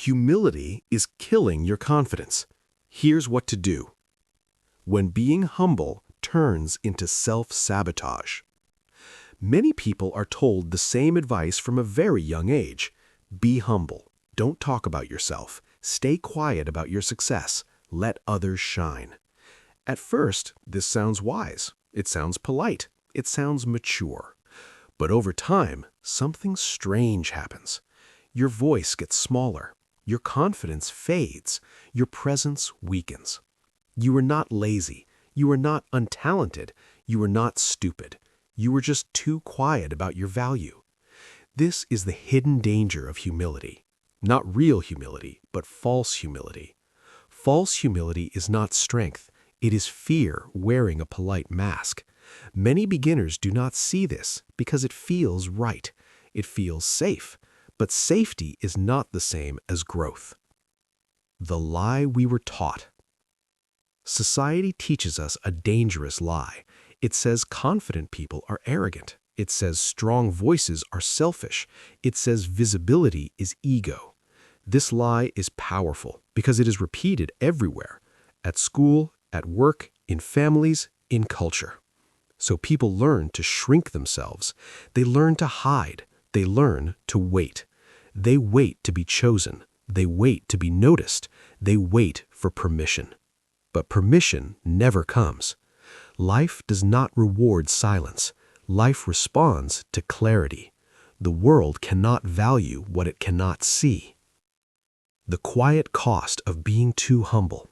Humility is killing your confidence. Here's what to do. When being humble turns into self-sabotage. Many people are told the same advice from a very young age. Be humble. Don't talk about yourself. Stay quiet about your success. Let others shine. At first, this sounds wise. It sounds polite. It sounds mature. But over time, something strange happens. Your voice gets smaller. Your confidence fades. Your presence weakens. You are not lazy. You are not untalented. You are not stupid. You are just too quiet about your value. This is the hidden danger of humility. Not real humility, but false humility. False humility is not strength. It is fear wearing a polite mask. Many beginners do not see this because it feels right. It feels safe. But safety is not the same as growth. The lie we were taught. Society teaches us a dangerous lie. It says confident people are arrogant. It says strong voices are selfish. It says visibility is ego. This lie is powerful because it is repeated everywhere, at school, at work, in families, in culture. So people learn to shrink themselves. They learn to hide. They learn to wait. They wait to be chosen. They wait to be noticed. They wait for permission. But permission never comes. Life does not reward silence. Life responds to clarity. The world cannot value what it cannot see. The quiet cost of being too humble.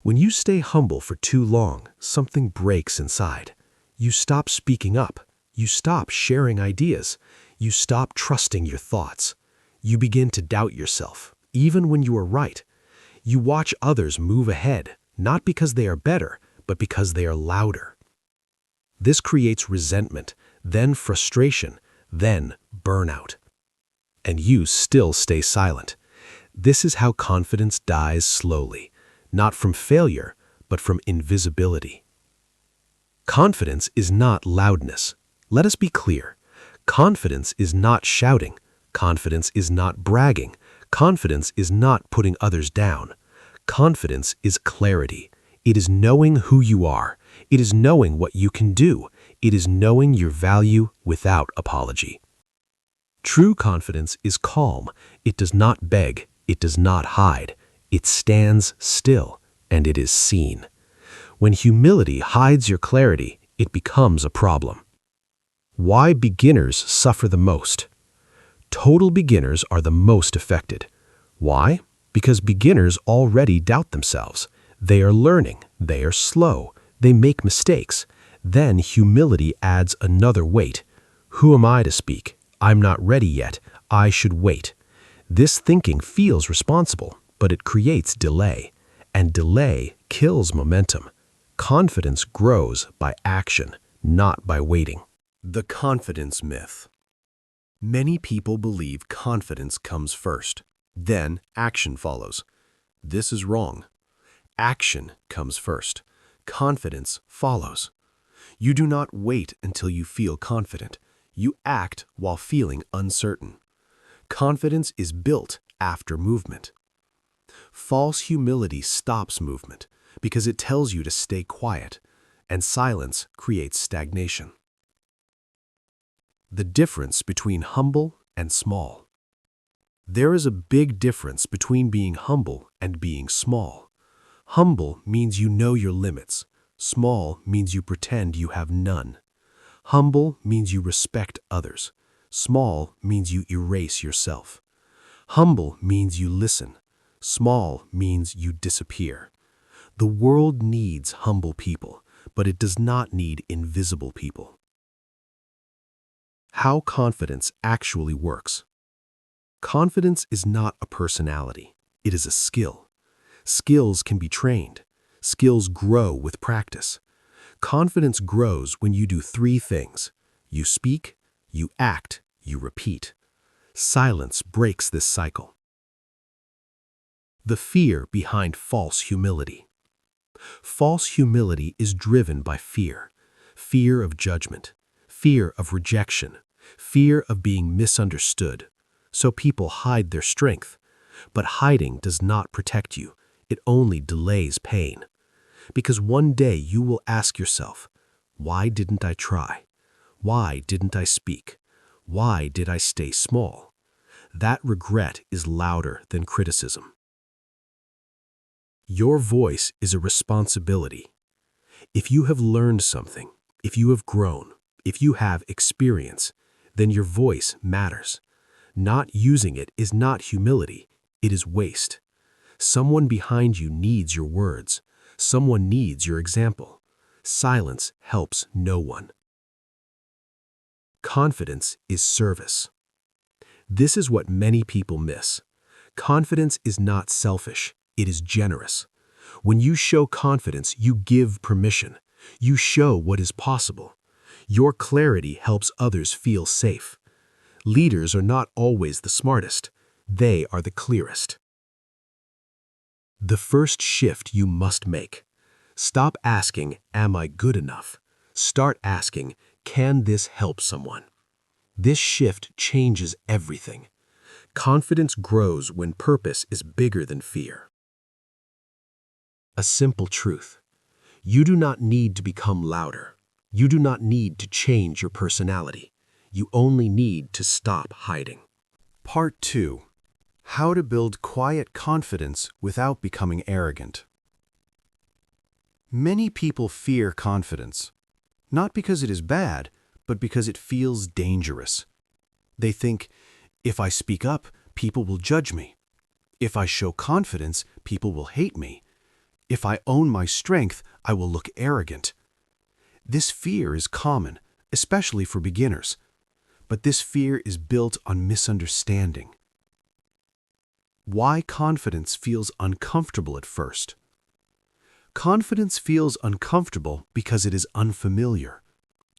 When you stay humble for too long, something breaks inside. You stop speaking up. You stop sharing ideas. You stop trusting your thoughts. You begin to doubt yourself, even when you are right. You watch others move ahead, not because they are better, but because they are louder. This creates resentment, then frustration, then burnout. And you still stay silent. This is how confidence dies slowly, not from failure, but from invisibility. Confidence is not loudness. Let us be clear. Confidence is not shouting. Confidence is not bragging. Confidence is not putting others down. Confidence is clarity. It is knowing who you are. It is knowing what you can do. It is knowing your value without apology. True confidence is calm. It does not beg. It does not hide. It stands still, and it is seen. When humility hides your clarity, it becomes a problem. Why beginners suffer the most? Total beginners are the most affected. Why? Because beginners already doubt themselves. They are learning. They are slow. They make mistakes. Then humility adds another weight. Who am I to speak? I'm not ready yet. I should wait. This thinking feels responsible, but it creates delay. And delay kills momentum. Confidence grows by action, not by waiting. The confidence myth. Many people believe confidence comes first. Then action follows. This is wrong. Action comes first. Confidence follows. You do not wait until you feel confident. You act while feeling uncertain. Confidence is built after movement. False humility stops movement because it tells you to stay quiet, and silence creates stagnation. The difference between humble and small. There is a big difference between being humble and being small. Humble means you know your limits. Small means you pretend you have none. Humble means you respect others. Small means you erase yourself. Humble means you listen. Small means you disappear. The world needs humble people, but it does not need invisible people. How confidence actually works. Confidence is not a personality. It is a skill. Skills can be trained. Skills grow with practice. Confidence grows when you do 3 things. You speak, you act, you repeat. Silence breaks this cycle. The fear behind false humility. False humility is driven by fear. Fear of judgment. Fear of rejection. Fear of being misunderstood. So people hide their strength. But hiding does not protect you. It only delays pain. Because one day you will ask yourself, why didn't I try? Why didn't I speak? Why did I stay small? That regret is louder than criticism. Your voice is a responsibility. If you have learned something, if you have grown, if you have experience, then your voice matters. Not using it is not humility, it is waste. Someone behind you needs your words. Someone needs your example. Silence helps no one. Confidence is service. This is what many people miss. Confidence is not selfish, it is generous. When you show confidence, you give permission. You show what is possible. Your clarity helps others feel safe. Leaders are not always the smartest. They are the clearest. The first shift you must make. Stop asking, am I good enough? Start asking, can this help someone? This shift changes everything. Confidence grows when purpose is bigger than fear. A simple truth. You do not need to become louder. You do not need to change your personality. You only need to stop hiding. Part 2. How to build quiet confidence without becoming arrogant. Many people fear confidence, not because it is bad, but because it feels dangerous. They think, if I speak up, people will judge me. If I show confidence, people will hate me. If I own my strength, I will look arrogant. This fear is common, especially for beginners. But this fear is built on misunderstanding. Why confidence feels uncomfortable at first. Confidence feels uncomfortable because it is unfamiliar.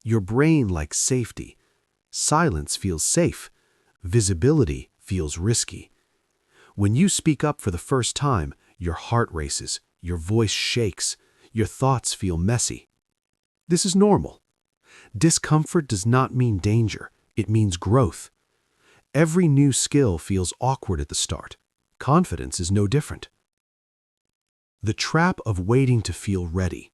Your brain likes safety. Silence feels safe. Visibility feels risky. When you speak up for the first time, your heart races, your voice shakes, your thoughts feel messy. This is normal. Discomfort does not mean danger. It means growth. Every new skill feels awkward at the start. Confidence is no different. The trap of waiting to feel ready.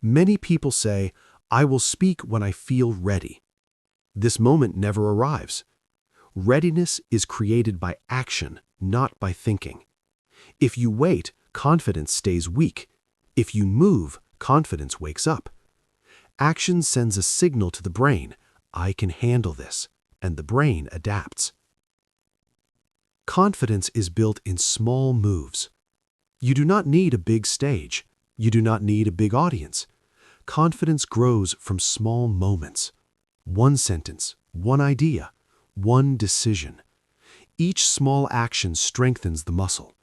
Many people say, I will speak when I feel ready. This moment never arrives. Readiness is created by action, not by thinking. If you wait, confidence stays weak. If you move, confidence wakes up. Action sends a signal to the brain, I can handle this, and the brain adapts. Confidence is built in small moves. You do not need a big stage. You do not need a big audience. Confidence grows from small moments. One sentence, one idea, one decision. Each small action strengthens the muscle.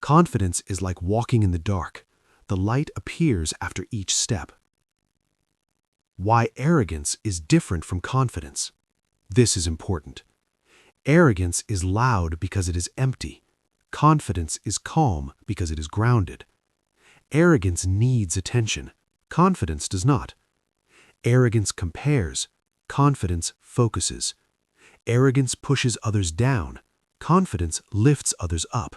Confidence is like walking in the dark. The light appears after each step. Why arrogance is different from confidence. This is important. Arrogance is loud because it is empty. Confidence is calm because it is grounded. Arrogance needs attention. Confidence does not. Arrogance compares. Confidence focuses. Arrogance pushes others down. Confidence lifts others up.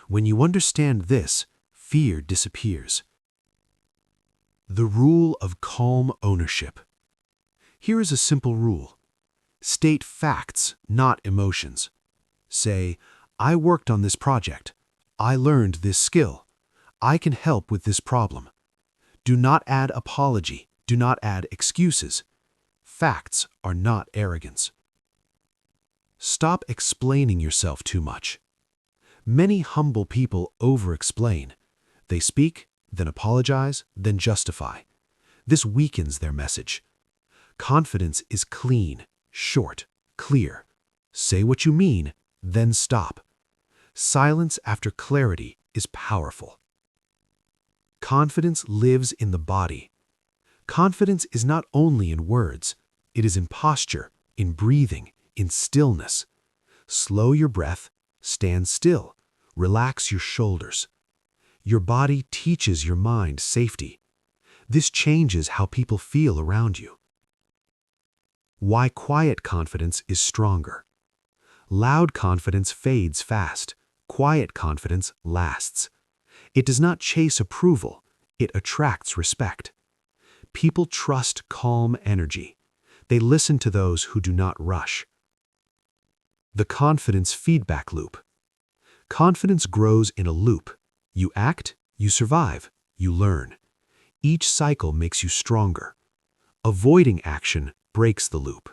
When you understand this, fear disappears. The rule of calm ownership. Here is a simple rule. State facts, not emotions. Say, I worked on this project. I learned this skill. I can help with this problem. Do not add apology. Do not add excuses. Facts are not arrogance. Stop explaining yourself too much. Many humble people over-explain. They speak, then apologize, then justify. This weakens their message. Confidence is clean, short, clear. Say what you mean, then stop. Silence after clarity is powerful. Confidence lives in the body. Confidence is not only in words. It is in posture, in breathing, in stillness. Slow your breath, stand still, relax your shoulders. Your body teaches your mind safety. This changes how people feel around you. Why quiet confidence is stronger. Loud confidence fades fast. Quiet confidence lasts. It does not chase approval. It attracts respect. People trust calm energy. They listen to those who do not rush. The confidence feedback loop. Confidence grows in a loop. You act, you survive, you learn. Each cycle makes you stronger. Avoiding action breaks the loop.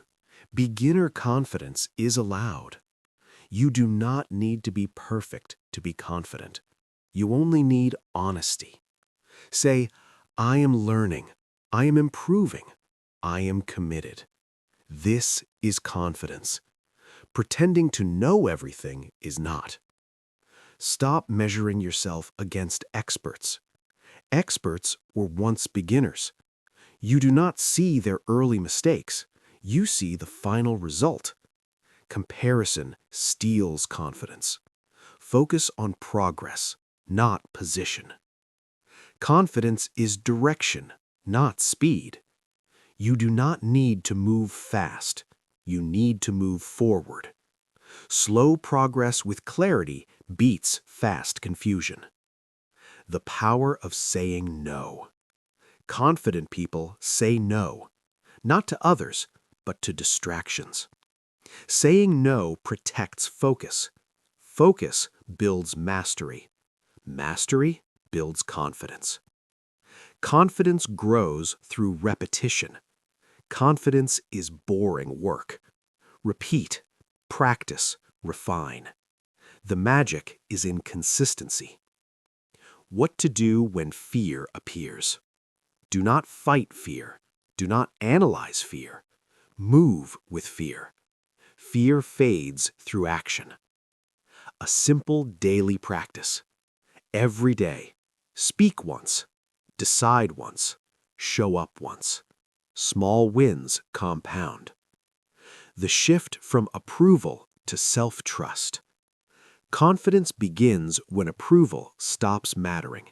Beginner confidence is allowed. You do not need to be perfect to be confident. You only need honesty. Say, I am learning. I am improving. I am committed. This is confidence. Pretending to know everything is not. Stop measuring yourself against experts. Experts were once beginners. You do not see their early mistakes. You see the final result. Comparison steals confidence. Focus on progress, not position. Confidence is direction, not speed. You do not need to move fast. You need to move forward. Slow progress with clarity beats fast confusion. The power of saying no. Confident people say no, not to others, but to distractions. Saying no protects focus. Focus builds mastery. Mastery builds confidence. Confidence grows through repetition. Confidence is boring work. Repeat, practice, refine. The magic is in consistency. What to do when fear appears. Do not fight fear. Do not analyze fear. Move with fear. Fear fades through action. A simple daily practice. Every day, speak once, decide once, show up once. Small wins compound. The shift from approval to self-trust. Confidence begins when approval stops mattering.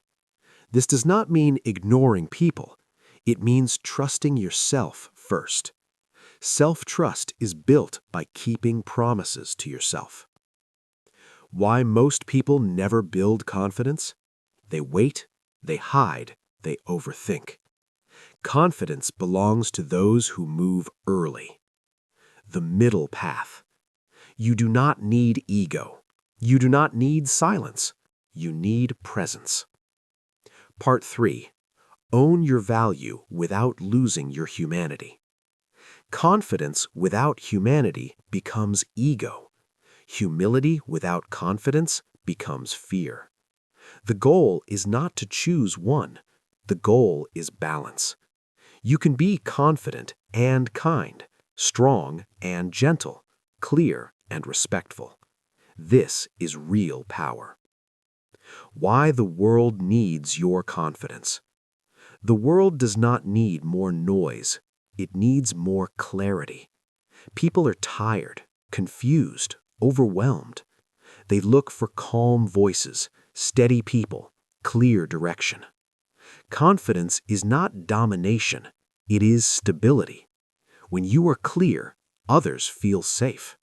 This does not mean ignoring people. It means trusting yourself first. Self-trust is built by keeping promises to yourself. Why most people never build confidence? They wait, they hide, they overthink. Confidence belongs to those who move early. The middle path. You do not need ego. You do not need silence. You need presence. Part 3. Own your value without losing your humanity. Confidence without humanity becomes ego. Humility without confidence becomes fear. The goal is not to choose one. The goal is balance. You can be confident and kind, strong and gentle, clear and respectful. This is real power. Why the world needs your confidence. The world does not need more noise. It needs more clarity. People are tired, confused, overwhelmed. They look for calm voices, steady people, clear direction. Confidence is not domination. It is stability. When you are clear, others feel safe.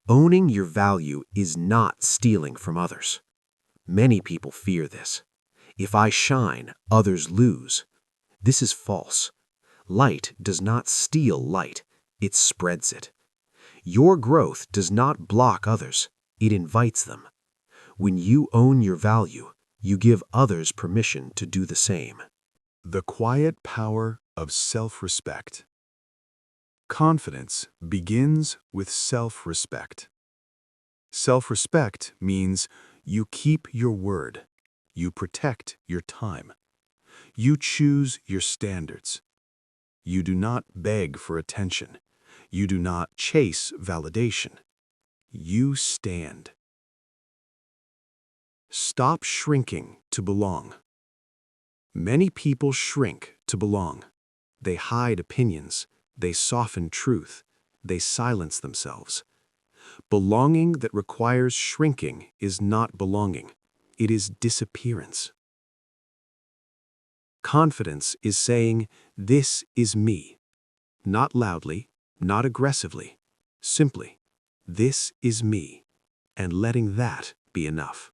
Owning your value is not stealing from others. Many people fear this. If I shine, others lose. This is false. Light does not steal light. It spreads it. Your growth does not block others. It invites them. When you own your value, you give others permission to do the same. The quiet power of self-respect. Confidence begins with self-respect. Self-respect means you keep your word. You protect your time. You choose your standards. You do not beg for attention. You do not chase validation. You stand. Stop shrinking to belong. Many people shrink to belong. They hide opinions. They soften truth. They silence themselves. Belonging that requires shrinking is not belonging. It is disappearance. Confidence is saying, "This is me." Not loudly, not aggressively, simply, This is me, and letting that be enough.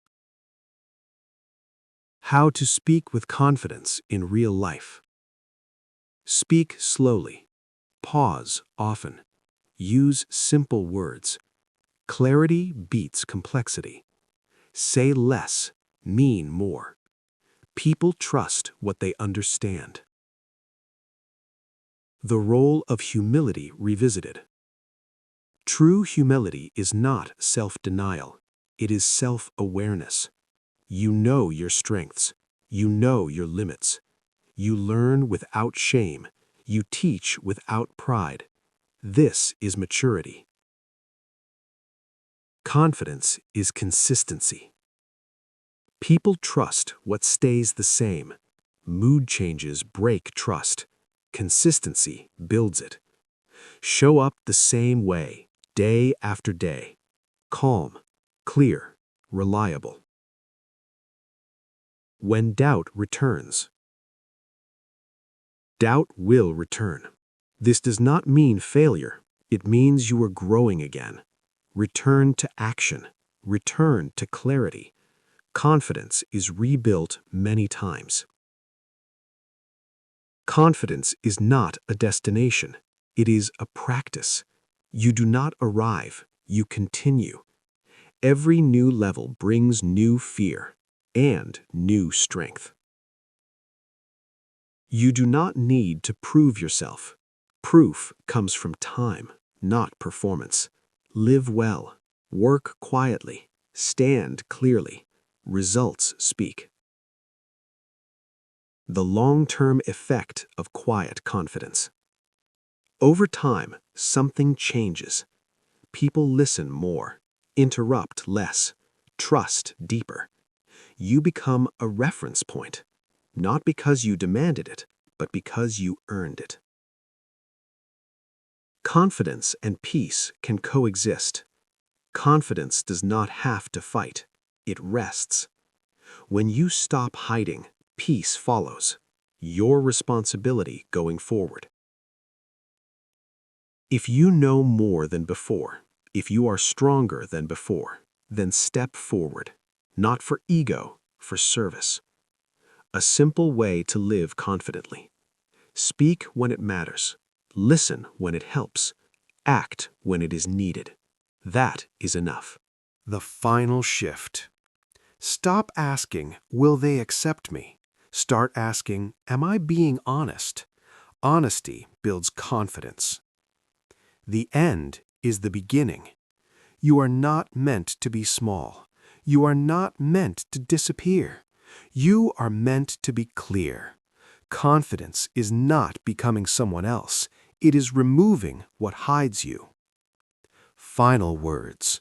How to speak with confidence in real life. Speak slowly. Pause often. Use simple words. Clarity beats complexity. Say less, mean more. People trust what they understand. The role of humility revisited. True humility is not self-denial. It is self-awareness. You know your strengths. You know your limits. You learn without shame. You teach without pride. This is maturity. Confidence is consistency. People trust what stays the same. Mood changes break trust. Consistency builds it. Show up the same way, day after day. Calm, clear, reliable. When doubt returns. Doubt will return. This does not mean failure. It means you are growing again. Return to action. Return to clarity. Confidence is rebuilt many times. Confidence is not a destination. It is a practice. You do not arrive. You continue. Every new level brings new fear and new strength. You do not need to prove yourself. Proof comes from time, not performance. Live well. Work quietly. Stand clearly. Results speak. The long-term effect of quiet confidence. Over time, something changes. People listen more, interrupt less, trust deeper. You become a reference point, not because you demanded it, but because you earned it. Confidence and peace can coexist. Confidence does not have to fight. It rests. When you stop hiding, peace follows. Your responsibility going forward. If you know more than before, if you are stronger than before, then step forward. Not for ego, for service. A simple way to live confidently. Speak when it matters. Listen when it helps. Act when it is needed. That is enough. The final shift. Stop asking, will they accept me? Start asking, am I being honest? Honesty builds confidence. The end is the beginning. You are not meant to be small. You are not meant to disappear. You are meant to be clear. Confidence is not becoming someone else. It is removing what hides you. Final words.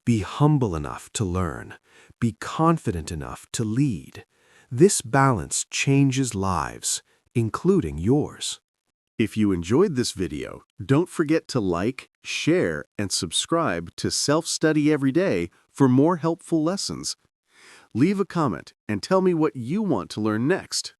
Be humble enough to learn. Be confident enough to lead. This balance changes lives, including yours. If you enjoyed this video, don't forget to like, share, and subscribe to Self-Study Every Day for more helpful lessons. Leave a comment and tell me what you want to learn next.